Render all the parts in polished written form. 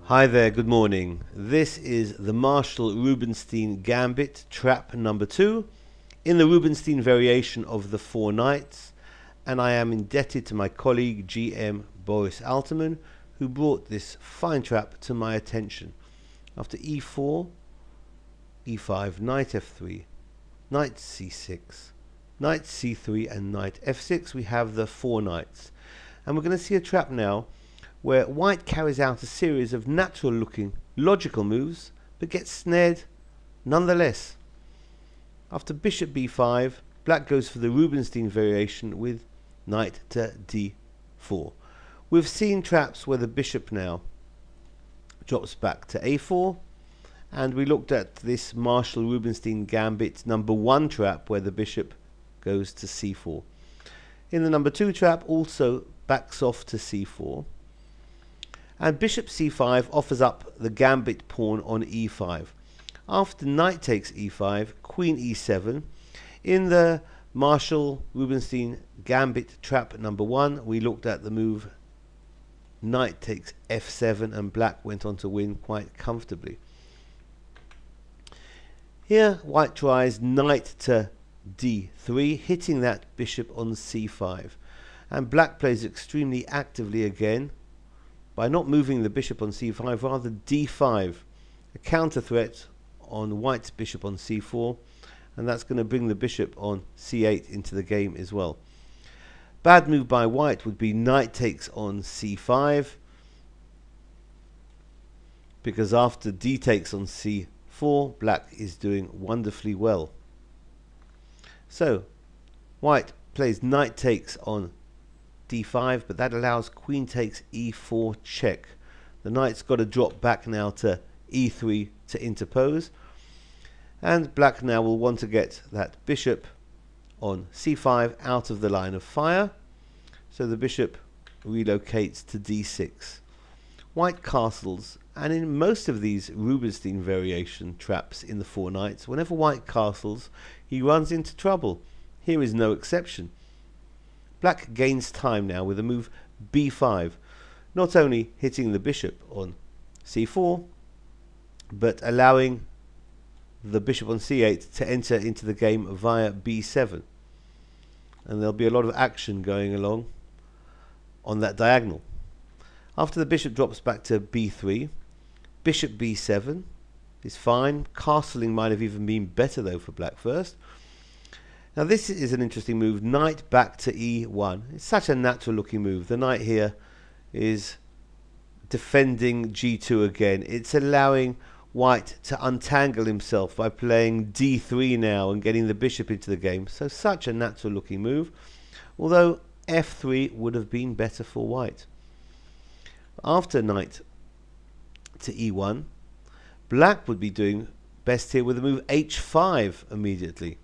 Hi there, good morning. This is the Marshall Rubinstein Gambit, trap number 2, in the Rubinstein variation of the Four Knights, and I am indebted to my colleague GM Boris Alterman, who brought this fine trap to my attention. After e4, e5, knight f3, knight c6, knight c3 and knight f6, we have the Four Knights. And we're going to see a trap now where white carries out a series of natural looking logical moves but gets snared nonetheless. After bishop b5, black goes for the Rubinstein variation with knight to d4. We've seen traps where the bishop now drops back to a4, and we looked at this Marshall Rubinstein Gambit number 1 trap where the bishop goes to c4. In the number 2 trap, also backs off to c4. And bishop c5 offers up the gambit pawn on e5. After knight takes e5, queen e7. In the Marshall Rubinstein Gambit trap number 1, we looked at the move knight takes f7, and black went on to win quite comfortably. Here white tries knight to d3, hitting that bishop on c5, and black plays extremely actively again by not moving the bishop on c5, rather d5, a counter threat on white's bishop on c4, and that's going to bring the bishop on c8 into the game as well. Bad move by white would be knight takes on c5, because after d takes on c4, black is doing wonderfully well. So white plays knight takes on d5, but that allows queen takes e4 check. The knight's got to drop back now to e3 to interpose, and black now will want to get that bishop on c5 out of the line of fire, so the bishop relocates to d6. White castles, and in most of these Rubinstein variation traps in the Four Knights, whenever white castles, he runs into trouble. Here is no exception. Black gains time now with a move b5, not only hitting the bishop on c4, but allowing the bishop on c8 to enter into the game via b7. And there'll be a lot of action going along on that diagonal. After the bishop drops back to b3, bishop b7 is fine. Castling might have even been better though for black first. Now this is an interesting move, knight back to e1. It's such a natural looking move. The knight here is defending g2 again. It's allowing white to untangle himself by playing d3 now and getting the bishop into the game. So such a natural looking move, although f3 would have been better for white. After knight to e1, black would be doing best here with the move h5 immediately.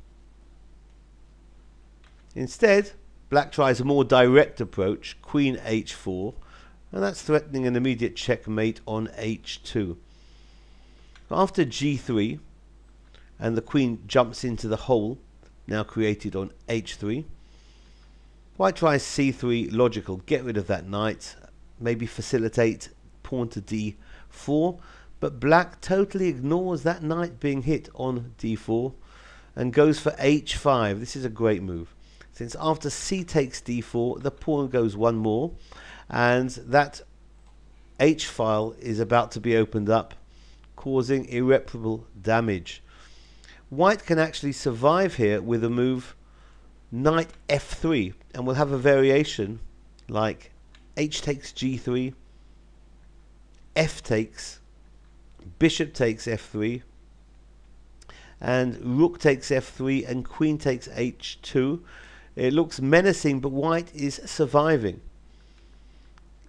Instead, black tries a more direct approach, queen h4, and that's threatening an immediate checkmate on h2. After g3, and the queen jumps into the hole now created on h3, white tries c3 logical, get rid of that knight, maybe facilitate pawn to d4, but black totally ignores that knight being hit on d4 and goes for h5. This is a great move, since after c takes d4, the pawn goes one more, and that h file is about to be opened up, causing irreparable damage. White can actually survive here with a move knight f3, and we'll have a variation like h takes g3, f takes, bishop takes f3, and rook takes f3, and queen takes h2. It looks menacing, but white is surviving.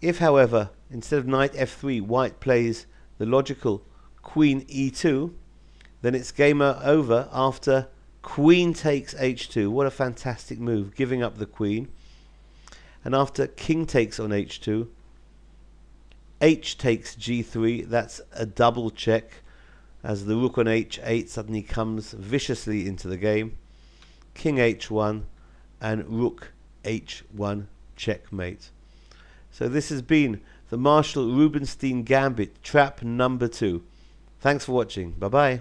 If, however, instead of knight f3, white plays the logical queen e2, then it's game over after queen takes h2. What a fantastic move, giving up the queen. And after king takes on h2, h takes g3. That's a double check, as the rook on h8 suddenly comes viciously into the game. King h1, and rook h1 checkmate. So this has been the Marshall Rubinstein Gambit trap number 2. Thanks for watching. Bye bye.